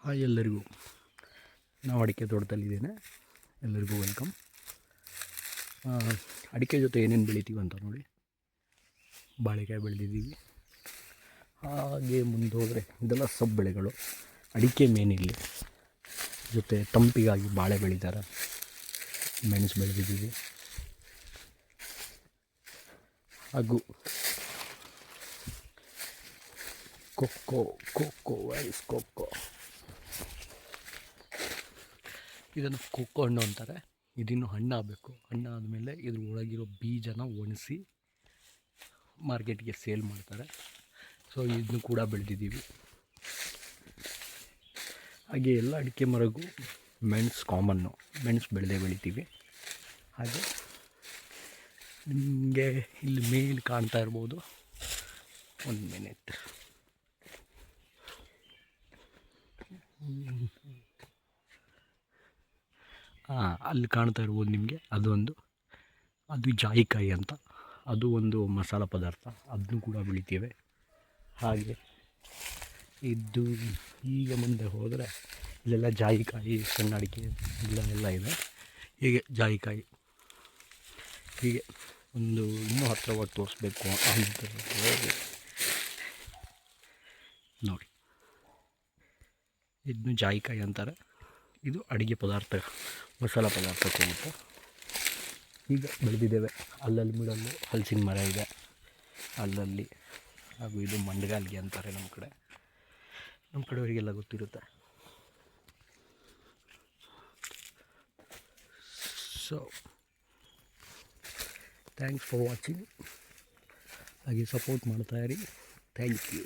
Hi ಎಲ್ಲರಿಗೂ. ನಾವು ಅಡಿಕೆ ತೋಟದಲ್ಲಿದ್ದೇನೆ. ಎಲ್ಲರಿಗೂ ವೆಲ್ಕಮ್. ಅಡಿಕೆ ಜೊತೆ ಏನೇನು ಬೆಳಿತೀವಿ ಅಂತ ನೋಡಿ. ಬಾಳೆಕಾಯಿ ಬೆಳೆದಿದ್ದೀವಿ. ಹಾಗೆ ಮುಂದೆ ಹೋದರೆ ಇದೆಲ್ಲ ಸಬ್ ಬೆಳೆಗಳು. ಅಡಿಕೆ ಮೇನ್ ಇಲ್ಲಿ. ಜೊತೆ ತಂಪಿಗಾಗಿ ಬಾಳೆ ಬೆಳೀತಾರೆ. ಮೆಣಸು ಬೆಳೆದಿದ್ದೀವಿ. ಹಾಗೂ ಕೊಕ್ಕೋ ವೈಸ್ ಕೊಕ್ಕೋ, ಇದನ್ನು ಕೊಕ್ಕೋ ಹಣ್ಣು ಅಂತಾರೆ. ಇದಿನ್ನು ಹಣ್ಣಾಗಬೇಕು. ಹಣ್ಣಾದಮೇಲೆ ಇದ್ರ ಒಳಗಿರೋ ಬೀಜನ ಒಣಗಿಸಿ ಮಾರ್ಕೆಟ್ಗೆ ಸೇಲ್ ಮಾಡ್ತಾರೆ. ಸೊ ಇದನ್ನು ಕೂಡ ಬೆಳೆದಿದ್ದೀವಿ. ಹಾಗೆ ಎಲ್ಲ ಅಡಿಕೆ ಮರಗೂ ಮೆಣಸು ಕಾಮನ್ನು. ಮೆಣಸು ಬೆಳಿತೀವಿ. ಹಾಗೆ ನಿಮಗೆ ಇಲ್ಲಿ ಮೇಲೆ ಕಾಣ್ತಾ ಇರ್ಬೋದು. ಒಂದು ಮಿನಿಟ್. ಅಲ್ಲಿ ಕಾಣ್ತಾ ಇರ್ಬೋದು ನಿಮಗೆ. ಅದು ಜಾಯಿಕಾಯಿ ಅಂತ. ಅದು ಒಂದು ಮಸಾಲ ಪದಾರ್ಥ. ಅದನ್ನು ಕೂಡ ಬೆಳಿತೀವಿ. ಹಾಗೆ ಇದು ಈಗ ಮುಂದೆ ಹೋದರೆ ಇಲ್ಲೆಲ್ಲ ಜಾಯಿಕಾಯಿ, ಸಣ್ಣ ಅಡಿಕೆ ಎಲ್ಲ ಇದೆ. ಹೀಗೆ ಜಾಯಿಕಾಯಿ. ಹೀಗೆ ಇನ್ನೂ ಹತ್ತಿರವಾಗಿ ತೋರಿಸ್ಬೇಕು ಅಂತ ನೋಡಿ. ಇದನ್ನು ಜಾಯಿಕಾಯಿ ಅಂತಾರೆ. ಇದು ಅಡುಗೆ ಪದಾರ್ಥ, ಮಸಾಲ ಪದಾರ್ಥಕ್ಕೆ ಹೋಗುತ್ತೆ. ಈಗ ಬೆಳೆದಿದ್ದೇವೆ. ಅಲ್ಲಲ್ಲಿ ಮಿಡಲ್ಲು ಹಲಸಿನ ಮರ ಇದೆ ಅಲ್ಲಲ್ಲಿ. ಹಾಗೂ ಇದು ಮಂಡಗಾಲ್ಗೆ ಅಂತಾರೆ ನಮ್ಮ ಕಡೆಯವರಿಗೆಲ್ಲ ಗೊತ್ತಿರುತ್ತೆ. So thanks for watching. ಹಾಗೆ ಸಪೋರ್ಟ್ ಮಾಡ್ತಾಯಿರಿ. Thank you.